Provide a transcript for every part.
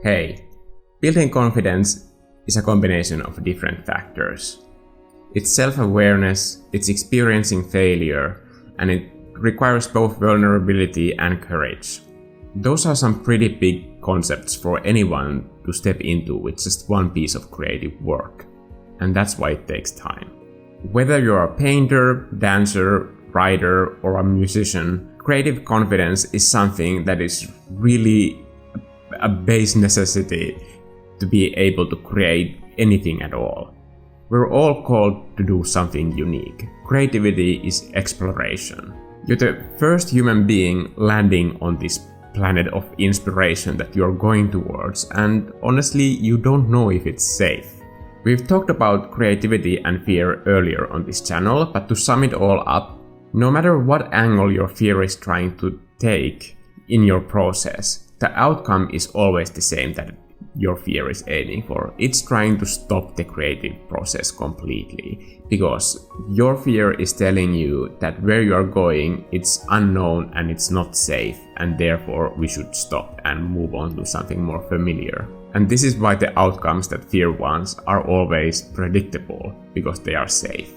Hey, building confidence is a combination of different factors. It's self-awareness, it's experiencing failure, and it requires both vulnerability and courage. Those are some pretty big concepts for anyone to step into with just one piece of creative work. And that's why it takes time. Whether you're a painter, dancer, writer, or a musician, creative confidence is something that is really a base necessity to be able to create anything at all. We're all called to do something unique. Creativity is exploration. You're the first human being landing on this planet of inspiration that you're going towards, and honestly, you don't know if it's safe. We've talked about creativity and fear earlier on this channel, but to sum it all up, no matter what angle your fear is trying to take in your process, the outcome is always the same that your fear is aiming for. It's trying to stop the creative process completely, because your fear is telling you that where you are going, it's unknown and it's not safe, and therefore we should stop and move on to something more familiar. And this is why the outcomes that fear wants are always predictable, because they are safe.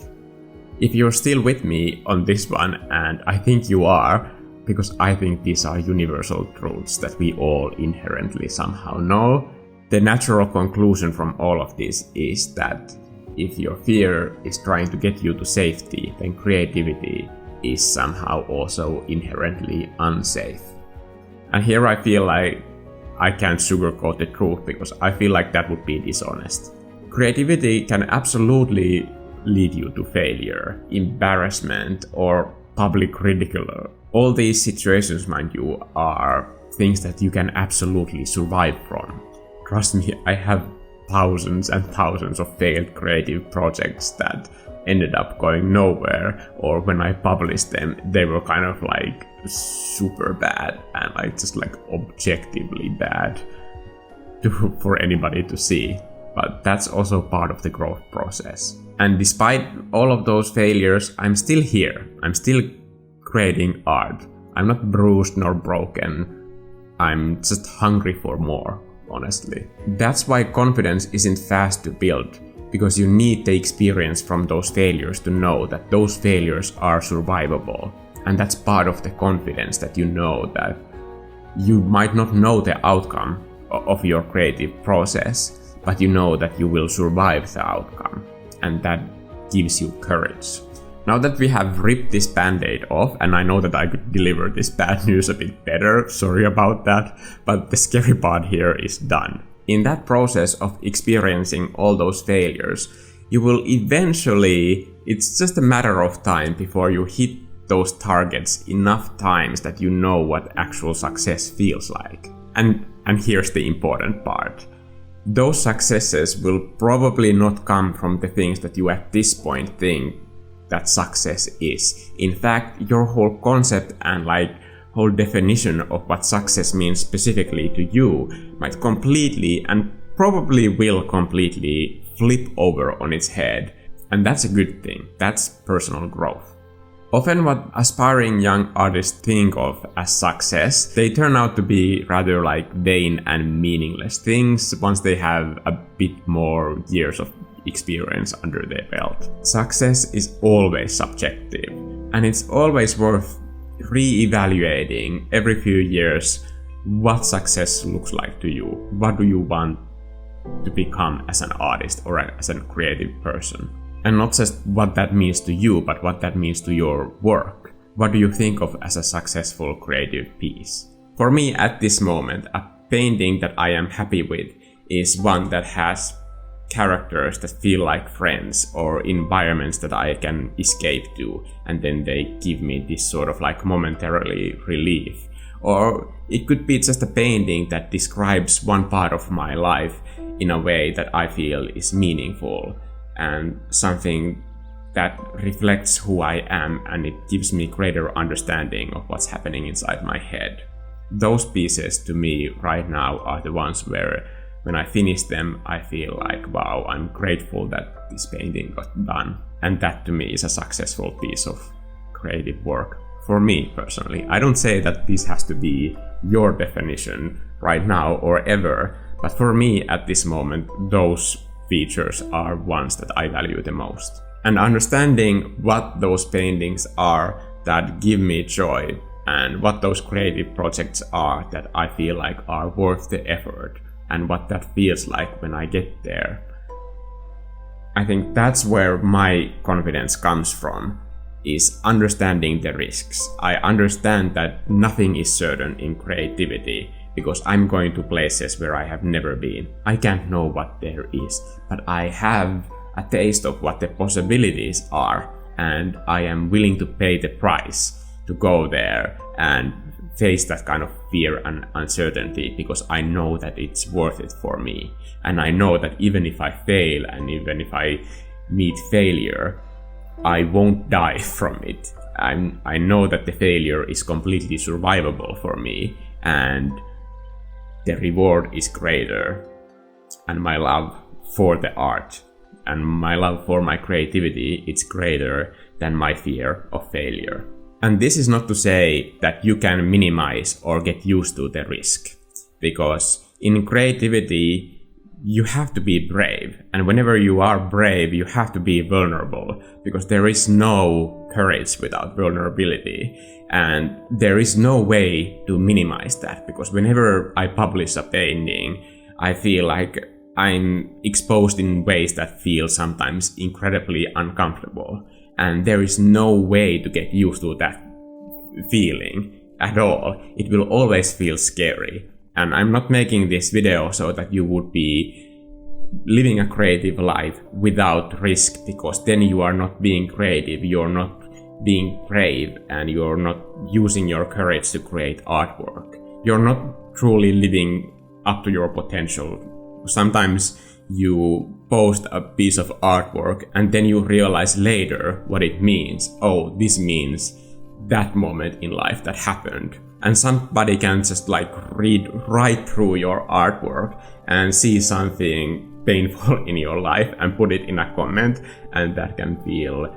If you're still with me on this one, and I think you are, because I think these are universal truths that we all inherently somehow know, the natural conclusion from all of this is that if your fear is trying to get you to safety, then creativity is somehow also inherently unsafe. And here I feel like I can't sugarcoat the truth, because I feel like that would be dishonest. Creativity can absolutely lead you to failure, embarrassment, or public ridicule. All these situations, mind you, are things that you can absolutely survive from. Trust me, I have thousands and thousands of failed creative projects that ended up going nowhere, or when I published them, they were kind of like super bad and just objectively bad for anybody to see. But that's also part of the growth process. And despite all of those failures, I'm still here. I'm still creating art. I'm not bruised nor broken. I'm just hungry for more, honestly. That's why confidence isn't fast to build, because you need the experience from those failures to know that those failures are survivable. And that's part of the confidence, that you know that you might not know the outcome of your creative process, but you know that you will survive the outcome. And that gives you courage. Now that we have ripped this band-aid off, and I know that I could deliver this bad news a bit better, sorry about that, but the scary part here is done. In that process of experiencing all those failures, you will eventually, it's just a matter of time before you hit those targets enough times that you know what actual success feels like. And here's the important part. Those successes will probably not come from the things that you at this point think that success is. In fact, your whole concept and whole definition of what success means specifically to you might completely, and probably will completely, flip over on its head. And that's a good thing. That's personal growth. Often what aspiring young artists think of as success, they turn out to be rather vain and meaningless things once they have a bit more years of experience under their belt. Success is always subjective, and it's always worth re-evaluating every few years what success looks like to you. What do you want to become as an artist or as a creative person? And not just what that means to you, but what that means to your work. What do you think of as a successful creative piece? For me, at this moment, a painting that I am happy with is one that has characters that feel like friends, or environments that I can escape to, and then they give me this sort of momentarily relief. Or it could be just a painting that describes one part of my life in a way that I feel is meaningful, and something that reflects who I am, and it gives me greater understanding of what's happening inside my head. Those pieces to me right now are the ones where when I finish them, I feel like, wow, I'm grateful that this painting got done. And that to me is a successful piece of creative work. For me personally, I don't say that this has to be your definition right now or ever, But for me at this moment, those features are ones that I value the most. And understanding what those paintings are that give me joy and what those creative projects are that I feel like are worth the effort and what that feels like when I get there. I think that's where my confidence comes from, is understanding the risks. I understand that nothing is certain in creativity because I'm going to places where I have never been. I can't know what there is, but I have a taste of what the possibilities are, and I am willing to pay the price to go there and face that kind of fear and uncertainty because I know that it's worth it for me. And I know that even if I fail and even if I meet failure, I won't die from it. I know that the failure is completely survivable for me, and the reward is greater. And my love for the art and my love for my creativity, it's greater than my fear of failure. And this is not to say that you can minimize or get used to the risk, because in creativity, you have to be brave. And whenever you are brave, you have to be vulnerable, because there is no courage without vulnerability. And there is no way to minimize that, because whenever I publish a painting, I feel like I'm exposed in ways that feel sometimes incredibly uncomfortable. And there is no way to get used to that feeling at all. It will always feel scary. And I'm not making this video so that you would be living a creative life without risk, because then you are not being creative, you're not being brave, and you're not using your courage to create artwork. You're not truly living up to your potential. Sometimes you post a piece of artwork and then you realize later what it means. Oh, this means that moment in life that happened. And somebody can just like read right through your artwork and see something painful in your life and put it in a comment, and that can feel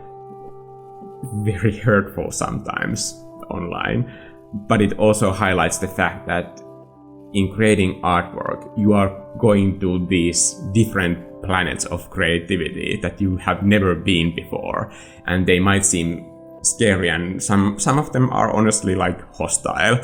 very hurtful sometimes online. But it also highlights the fact that in creating artwork, you are going to these different planets of creativity that you have never been before, and they might seem scary, and some of them are honestly like hostile,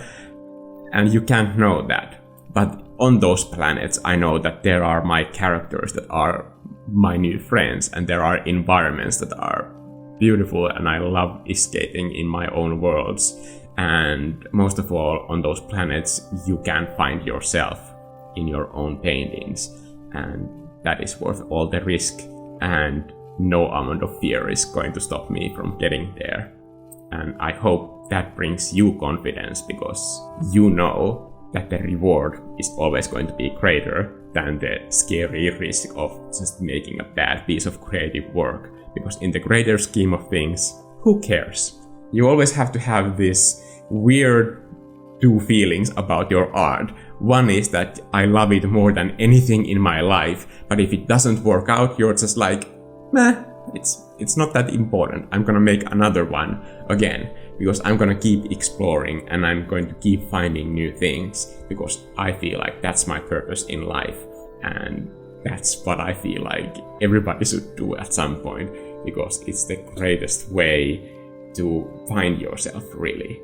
and you can't know that. But on those planets, I know that there are my characters that are my new friends, and there are environments that are beautiful, and I love escaping in my own worlds. And most of all, on those planets, you can find yourself in your own paintings, and that is worth all the risk, and no amount of fear is going to stop me from getting there. And I hope that brings you confidence, because you know that the reward is always going to be greater than the scary risk of just making a bad piece of creative work. Because in the greater scheme of things, who cares? You always have to have this weird two feelings about your art. One is that I love it more than anything in my life, but if it doesn't work out, you're just like, meh, it's not that important. I'm gonna make another one again, because I'm gonna keep exploring and I'm going to keep finding new things, because I feel like that's my purpose in life, and that's what I feel like everybody should do at some point, because it's the greatest way to find yourself, really.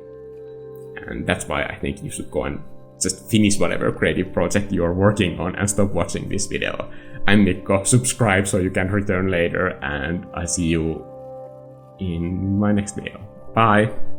And that's why I think you should go and just finish whatever creative project you're working on and stop watching this video. I'm Mikko, subscribe so you can return later, and I'll see you in my next video. Bye!